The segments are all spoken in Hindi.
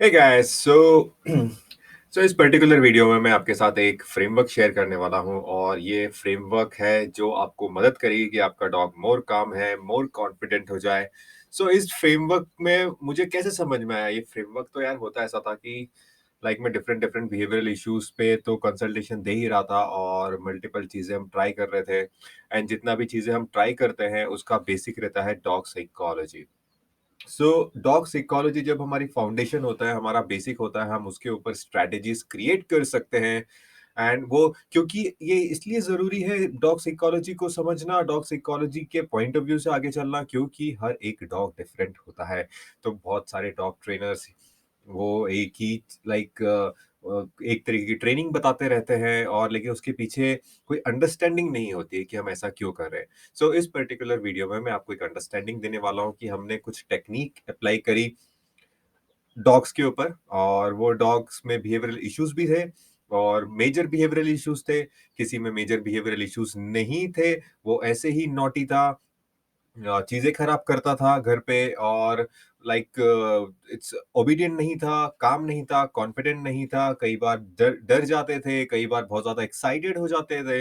हे गाइस सो इस पर्टिकुलर वीडियो में मैं आपके साथ एक फ्रेमवर्क शेयर करने वाला हूं और ये फ्रेमवर्क है जो आपको मदद करेगी कि आपका डॉग मोर काम है, मोर कॉन्फिडेंट हो जाए। इस फ्रेमवर्क में मुझे कैसे समझ में आया ये फ्रेमवर्क। तो यार होता ऐसा था कि मैं डिफरेंट डिफरेंट बिहेवियरल इश्यूज पे तो कंसल्टेशन दे ही रहा था और मल्टीपल चीजें हम ट्राई कर रहे थे। एंड जितना भी चीजें हम ट्राई करते हैं उसका बेसिक रहता है डॉग साइकोलॉजी। डॉग साइकोलॉजी जब हमारी फाउंडेशन होता है, हमारा बेसिक होता है, हम उसके ऊपर स्ट्रेटेजीज क्रिएट कर सकते हैं। एंड वो क्योंकि ये इसलिए जरूरी है डॉग साइकोलॉजी को समझना, डॉग साइकोलॉजी के पॉइंट ऑफ व्यू से आगे चलना, क्योंकि हर एक डॉग डिफरेंट होता है। तो बहुत सारे डॉग ट्रेनर्स वो एक ही लाइक एक तरीके की ट्रेनिंग बताते रहते हैं और लेकिन उसके पीछे कोई अंडरस्टैंडिंग नहीं होती है कि हम ऐसा क्यों कर रहे हैं। इस पर्टिकुलर वीडियो में मैं आपको एक अंडरस्टैंडिंग देने वाला हूँ कि हमने कुछ टेक्निक अप्लाई करी डॉग्स के ऊपर, और वो डॉग्स में बिहेवियरल इश्यूज भी थे और मेजर बिहेवियरल इश्यूज थे। किसी में मेजर बिहेवियरल इश्यूज नहीं थे, वो ऐसे ही नॉटी था, चीजें खराब करता था घर पे, और लाइक इट्स ओबीडियंट नहीं था, काम नहीं था, कॉन्फिडेंट नहीं था, कई बार डर डर जाते थे, कई बार बहुत ज्यादा एक्साइटेड हो जाते थे।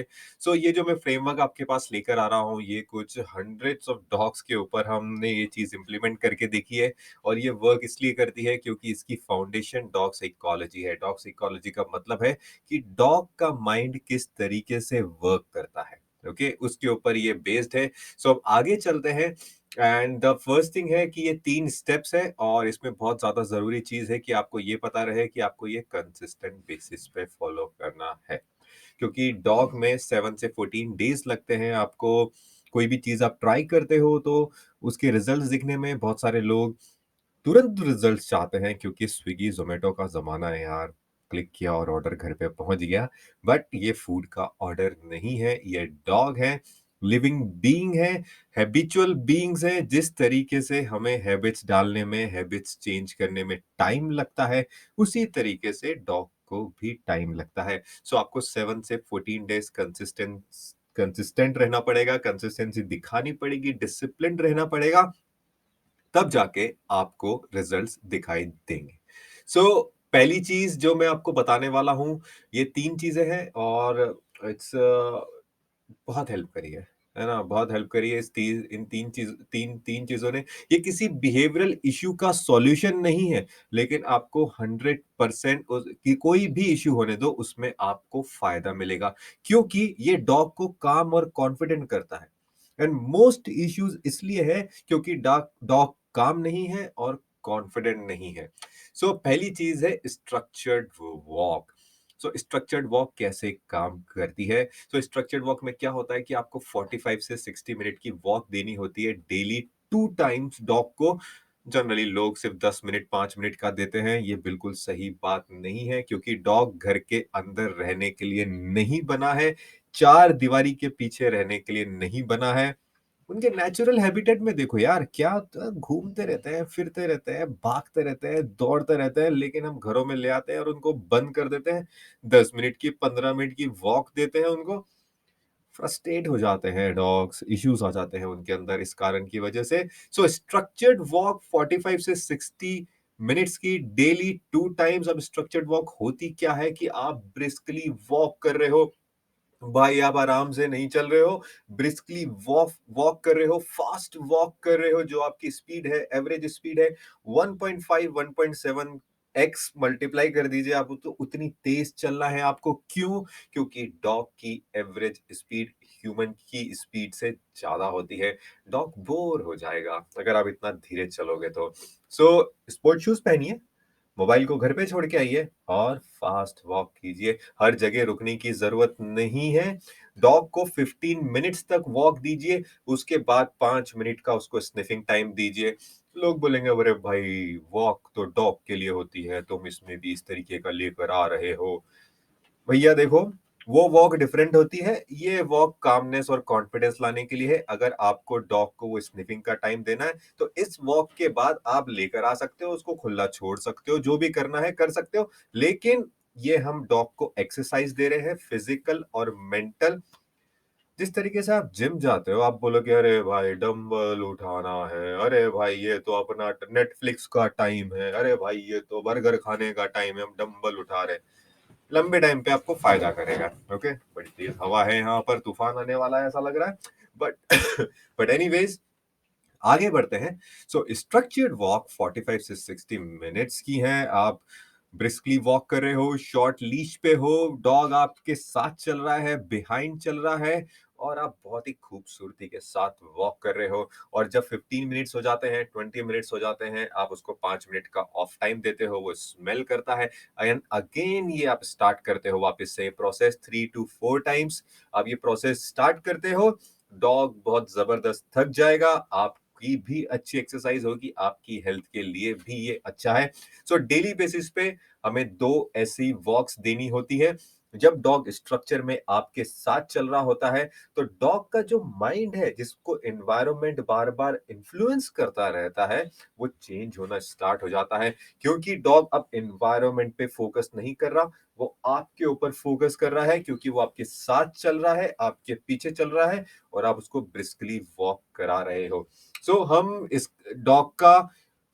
ये जो मैं फ्रेमवर्क आपके पास लेकर आ रहा हूँ, ये कुछ हंड्रेड्स ऑफ डॉग्स के ऊपर हमने ये चीज इंप्लीमेंट करके देखी है। और ये वर्क इसलिए करती है क्योंकि इसकी फाउंडेशन डॉग साइकोलॉजी है। डॉग साइकोलॉजी का मतलब है कि डॉग का माइंड किस तरीके से वर्क करता है। ओके, उसके ऊपर ये बेस्ड है। अब आगे चलते हैं। एंड द फर्स्ट थिंग है कि ये 3 स्टेप्स है और इसमें बहुत ज्यादा जरूरी चीज है कि आपको ये पता रहे कि आपको ये कंसिस्टेंट बेसिस पे फॉलो करना है, क्योंकि डॉग में 7 से 14 डेज लगते हैं आपको। कोई भी चीज आप ट्राई करते हो तो उसके रिजल्ट्स दिखने में बहुत सारे लोग तुरंत रिजल्ट चाहते हैं, क्योंकि स्विगी जोमेटो का जमाना है यार। क्लिक किया और ऑर्डर घर पे पहुंच गया। बट ये फूड का ऑर्डर नहीं है, ये डॉग है, लिविंग बीइंग है, हैबिचुअल बीइंग्स है। जिस तरीके से हमें हैबिट्स डालने में, हैबिट्स चेंज करने में टाइम लगता है, उसी तरीके से डॉग को भी टाइम लगता है। आपको 7 से 14 डेज कंसिस्टेंट रहना पड़ेगा, कंसिस्टेंसी दिखानी पड़ेगी, डिसिप्लिन रहना पड़ेगा, तब जाके आपको रिजल्ट्स दिखाई देंगे। पहली चीज जो मैं आपको बताने वाला हूं, ये 3 चीजें हैं और इट्स बहुत हेल्प करी है ना, बहुत हेल्प करी है इन तीन तीन चीजों ने। ये किसी बिहेवियरल इश्यू का सॉल्यूशन नहीं है, लेकिन आपको 100% कि कोई भी इश्यू होने दो, उसमें आपको फायदा मिलेगा, क्योंकि ये डॉग को काम और कॉन्फिडेंट करता है। एंड मोस्ट इश्यूज इसलिए है क्योंकि डॉग डॉग काम नहीं है और कॉन्फिडेंट नहीं है। पहली चीज है स्ट्रक्चर्ड वॉक। स्ट्रक्चर्ड वॉक कैसे काम करती है? स्ट्रक्चर्ड वॉक में क्या होता है कि आपको 45 से 60 मिनट की वॉक देनी होती है डेली, 2 टाइम्स डॉग को। जनरली लोग सिर्फ 10 मिनट 5 मिनट का देते हैं, ये बिल्कुल सही बात नहीं है, क्योंकि डॉग घर के अंदर रहने के लिए नहीं बना है, चार दीवारी के पीछे रहने के लिए नहीं बना है। उनके नेचुरल हैबिटेट में देखो यार, क्या घूमते रहते हैं, फिरते रहते हैं, भागते रहते हैं, दौड़ते रहते हैं, लेकिन हम घरों में ले आते हैं और उनको बंद कर देते हैं। 10 मिनट की 15 मिनट की वॉक देते हैं उनको, फ्रस्ट्रेट हो जाते हैं डॉग्स, इश्यूज आ जाते हैं उनके अंदर इस कारण की वजह से। स्ट्रक्चर्ड वॉक 45 से 60 मिनट्स की डेली, 2 टाइम्स। अब स्ट्रक्चर्ड वॉक होती क्या है कि आप ब्रिस्कली वॉक कर रहे हो, भाई आप आराम से नहीं चल रहे हो, ब्रिस्कली वॉक वॉक कर रहे हो, फास्ट वॉक कर रहे हो। जो आपकी स्पीड है, एवरेज स्पीड है 1.5 1.7 एक्स मल्टीप्लाई कर दीजिए आप, तो उतनी तेज चलना है आपको। क्यों? क्योंकि डॉग की एवरेज स्पीड ह्यूमन की स्पीड से ज्यादा होती है। डॉग बोर हो जाएगा अगर आप इतना धीरे चलोगे तो। स्पोर्ट शूज पहनिए, मोबाइल को घर पे छोड़ के आइए और फास्ट वॉक कीजिए। हर जगह रुकने की जरूरत नहीं है। डॉग को 15 मिनट्स तक वॉक दीजिए, उसके बाद 5 मिनट का उसको स्निफिंग टाइम दीजिए। लोग बोलेंगे अरे भाई, वॉक तो डॉग के लिए होती है, तुम इसमें भी इस तरीके का लेकर आ रहे हो। भैया देखो, वो वॉक डिफरेंट होती है, ये वॉक कामनेस और कॉन्फिडेंस लाने के लिए है। अगर आपको डॉग को वो स्निफिंग का टाइम देना है, तो इस वॉक के बाद आप लेकर आ सकते हो, उसको खुला छोड़ सकते हो, जो भी करना है कर सकते हो। लेकिन ये हम डॉग को एक्सरसाइज दे रहे हैं, फिजिकल और मेंटल, जिस तरीके से आप जिम जाते हो, आप बोलोगे अरे भाई डंबल उठाना है, अरे भाई ये तो अपना नेटफ्लिक्स का टाइम है, अरे भाई ये तो बर्गर खाने का टाइम है, हम डंबल उठा रहे हैं। लंबे टाइम पे आपको फायदा करेगा। ओके, बड़ी तेज हवा है यहाँ पर, तूफान आने वाला है ऐसा लग रहा है। बट बट एनीवेज, आगे बढ़ते हैं। सो स्ट्रक्चर्ड वॉक 45 से 60 मिनट्स की है। आप ब्रिस्कली वॉक कर रहे हो, शॉर्ट लीश पे हो, डॉग आपके साथ चल रहा है, बिहाइंड चल रहा है, और आप बहुत ही खूबसूरती के साथ वॉक कर रहे हो। और जब 15 मिनट्स हो जाते हैं, 20 मिनट्स हो जाते हैं, आप उसको 5 मिनट का ऑफ टाइम देते हो, वो स्मेल करता है एंड अगेन ये आप स्टार्ट करते हो वापस से प्रोसेस 3 to 4 टाइम्स। आप ये प्रोसेस स्टार्ट करते हो, डॉग बहुत जबरदस्त थक जाएगा, आपकी भी अच्छी एक्सरसाइज होगी, आपकी हेल्थ के लिए भी ये अच्छा है। सो डेली बेसिस पे हमें 2 ऐसी वॉक्स देनी होती है। जब डॉग स्ट्रक्चर में आपके साथ चल रहा होता है, तो डॉग का जो माइंड है, जिसको एनवायरनमेंट बार बार इन्फ्लुएंस करता रहता है, वो चेंज होना स्टार्ट हो जाता है। क्योंकि डॉग अब एनवायरनमेंट पे फोकस नहीं कर रहा, वो आपके ऊपर फोकस कर रहा है, क्योंकि वो आपके साथ चल रहा है, आपके पीछे चल रहा है, और आप उसको ब्रिस्कली वॉक करा रहे हो। सो हम इस डॉग का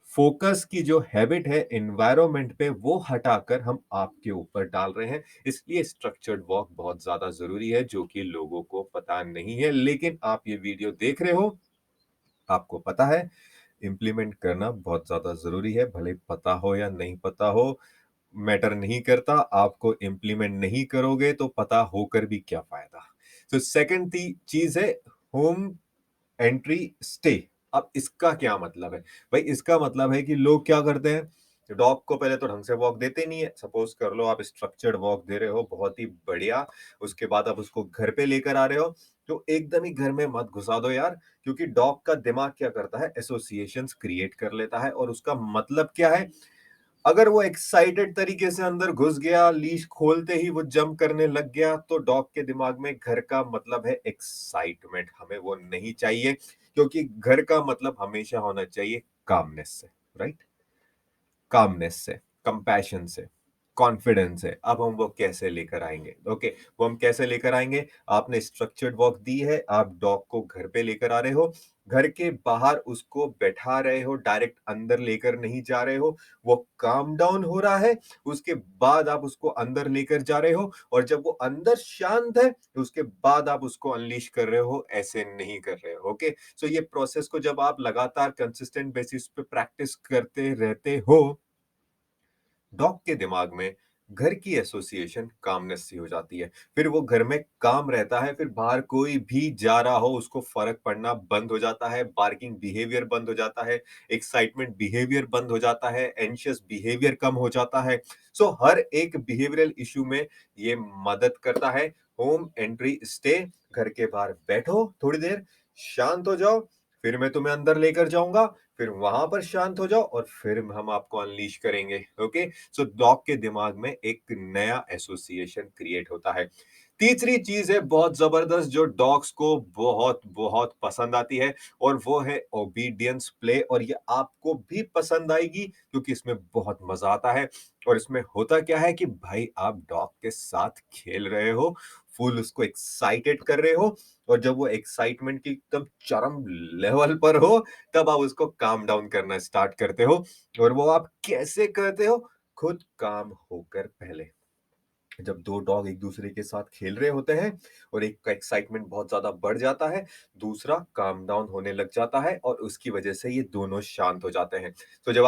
फोकस की जो हैबिट है एनवायरनमेंट पे, वो हटाकर हम आपके ऊपर डाल रहे हैं। इसलिए स्ट्रक्चर्ड वॉक बहुत ज्यादा जरूरी है, जो कि लोगों को पता नहीं है। लेकिन आप ये वीडियो देख रहे हो, आपको पता है, इंप्लीमेंट करना बहुत ज्यादा जरूरी है। भले पता हो या नहीं पता हो, मैटर नहीं करता। आपको इंप्लीमेंट नहीं करोगे तो पता होकर भी क्या फायदा। तो सेकंड चीज है होम एंट्री स्टे। अब इसका क्या मतलब है? भाई इसका मतलब है कि लोग क्या करते हैं, डॉग को पहले तो ढंग से वॉक देते नहीं है। सपोज कर लो आप स्ट्रक्चर्ड वॉक दे रहे हो, बहुत ही बढ़िया, उसके बाद आप उसको घर पे लेकर आ रहे हो, तो एकदम ही घर में मत घुसा दो यार। क्योंकि डॉग का दिमाग क्या करता है, एसोसिएशंस क्रिएट कर लेता है। और उसका मतलब क्या है, अगर वो एक्साइटेड तरीके से अंदर घुस गया, लीश खोलते ही वो जंप करने लग गया, तो डॉग के दिमाग में घर का मतलब है एक्साइटमेंट, हमें वो नहीं चाहिए। क्योंकि घर का मतलब हमेशा होना चाहिए कामनेस से, राइट? कामनेस से, कंपैशन से, कॉन्फिडेंस से। अब हम वो कैसे लेकर आएंगे? ओके, वो हम कैसे लेकर आएंगे? आपने स्ट्रक्चर्ड वॉक दी है, आप डॉग को घर पे लेकर आ रहे हो, घर के बाहर उसको बैठा रहे हो, डायरेक्ट अंदर लेकर नहीं जा रहे हो। वो काम डाउन हो रहा है, उसके बाद आप उसको अंदर लेकर जा रहे हो, और जब वो अंदर शांत है, उसके बाद आप उसको अनलीश कर रहे हो। ऐसे नहीं कर रहे हो। ओके, सो ये प्रोसेस को जब आप लगातार कंसिस्टेंट बेसिस पे प्रैक्टिस करते रहते हो, डॉग के दिमाग में घर की एसोसिएशन कामनेस सी हो जाती है। फिर वो घर में काम रहता है, फिर बाहर कोई भी जा रहा हो उसको फर्क पड़ना बंद हो जाता है, बार्किंग बिहेवियर बंद हो जाता है, एक्साइटमेंट बिहेवियर बंद हो जाता है, एंशियस बिहेवियर कम हो जाता है। सो हर एक बिहेवियरल इशू में ये मदद करता है। होम एंट्री स्टे, घर के बाहर बैठो थोड़ी देर, शांत हो जाओ, फिर मैं तुम्हें अंदर लेकर जाऊंगा, फिर वहां पर शांत हो जाओ, और फिर हम आपको अनलीश करेंगे। ओके, सो डॉग के दिमाग में एक नया एसोसिएशन क्रिएट होता है। तीसरी चीज है बहुत जबरदस्त, जो डॉग्स को बहुत बहुत पसंद आती है, और वो है ओबीडियंस प्ले। और ये आपको भी पसंद आएगी, क्योंकि इसमें बहुत मजा आता है। और इसमें होता क्या है कि भाई आप डॉग के साथ खेल रहे हो, फुल उसको एक्साइटेड कर रहे हो, और जब वो एक्साइटमेंट की एकदम चरम लेवल पर हो, तब आप उसको काम डाउन करना स्टार्ट करते हो। और वो आप कैसे करते हो? खुद काम होकर पहले। जब दो डॉग एक दूसरे के साथ खेल रहे होते हैं, और एक का एक्साइटमेंट बहुत ज्यादा बढ़ जाता है, दूसरा काम डाउन होने लग जाता है, और उसकी वजह से ये दोनों शांत हो जाते हैं। तो जब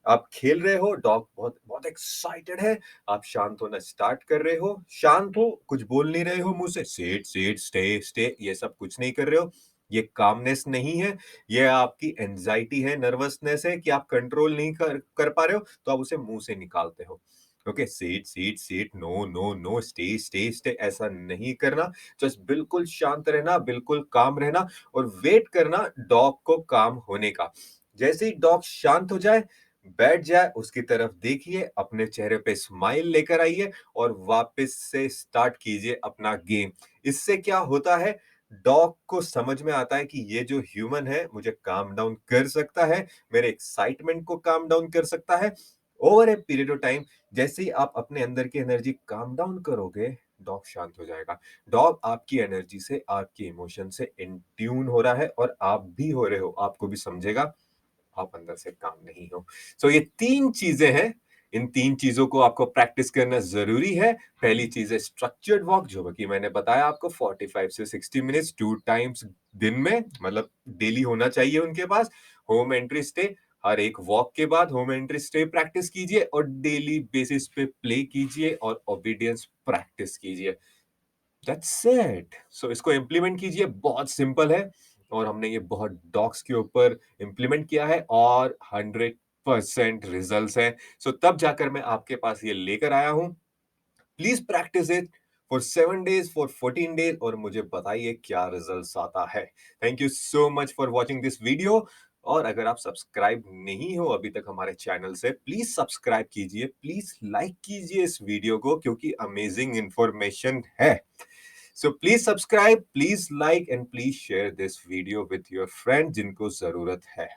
आप खेल रहे हो, डॉग बहुत बहुत एक्साइटेड है, आप शांत होना स्टार्ट कर रहे हो, शांत हो, कुछ बोल नहीं रहे हो मुंह से, सेट सेट स्टे स्टे, ये सब कुछ नहीं कर रहे हो। ये कामनेस नहीं है, ये आपकी एंजाइटी है, नर्वसनेस है कि आप कंट्रोल नहीं कर पा रहे हो, तो आप उसे मुंह से निकालते हो। Okay, sit sit sit, no no no, stay stay stay, ऐसा नहीं करना। जस्ट बिल्कुल शांत रहना, बिल्कुल काम रहना, और वेट करना डॉग को काम होने का। जैसे ही डॉग शांत हो जाए, बैठ जाए, उसकी तरफ देखिए, अपने चेहरे पे स्माइल लेकर आइए, और वापस से स्टार्ट कीजिए अपना गेम। इससे क्या होता है, डॉग को समझ में आता है कि ये जो ह्यूमन है मुझे काम डाउन कर सकता है, मेरे एक्साइटमेंट को काम डाउन कर सकता है। Over a period of time, जैसे ही आप अपने अंदर की एनर्जी काम डाउन करोगे, डॉग शांत हो जाएगा। डॉग आपकी एनर्जी से, आपके इमोशन से इन ट्यून हो रहा है और आप भी हो रहे हो, आपको भी समझेगा, आप अंदर से काम नहीं हो। सो ये 3 चीजें हैं, इन 3 चीजों को आपको प्रैक्टिस करना ज़रूरी है। पहली चीज़ है स्ट्रक्चर्ड वॉक, जो कि मैंने बताया आपको 45 से 60 मिनट्स 2 टाइम्स दिन में, मतलब डेली होना चाहिए उनके पास। होम एंट्री स्टे, हर एक वॉक के बाद होम एंट्री स्टे प्रैक्टिस कीजिए और डेली बेसिस पे प्ले कीजिए और ओबीडियंस प्रैक्टिस कीजिए। That's it. सो इसको इम्प्लीमेंट कीजिए, बहुत सिंपल है और हमने ये बहुत डॉग्स के ऊपर इम्प्लीमेंट किया है और 100% रिजल्ट्स हैं। सो तब जाकर मैं आपके पास ये लेकर आया हूं। Please practice it for 7 days, for 14 days और मुझे बताइए क्या रिजल्ट्स आता है। Thank you so much for watching this video. और अगर आप सब्सक्राइब नहीं हो अभी तक हमारे चैनल से, प्लीज सब्सक्राइब कीजिए, प्लीज लाइक कीजिए इस वीडियो को, क्योंकि अमेजिंग इंफॉर्मेशन है। So please subscribe, please like and please share this video with your friends जिनको जरूरत है।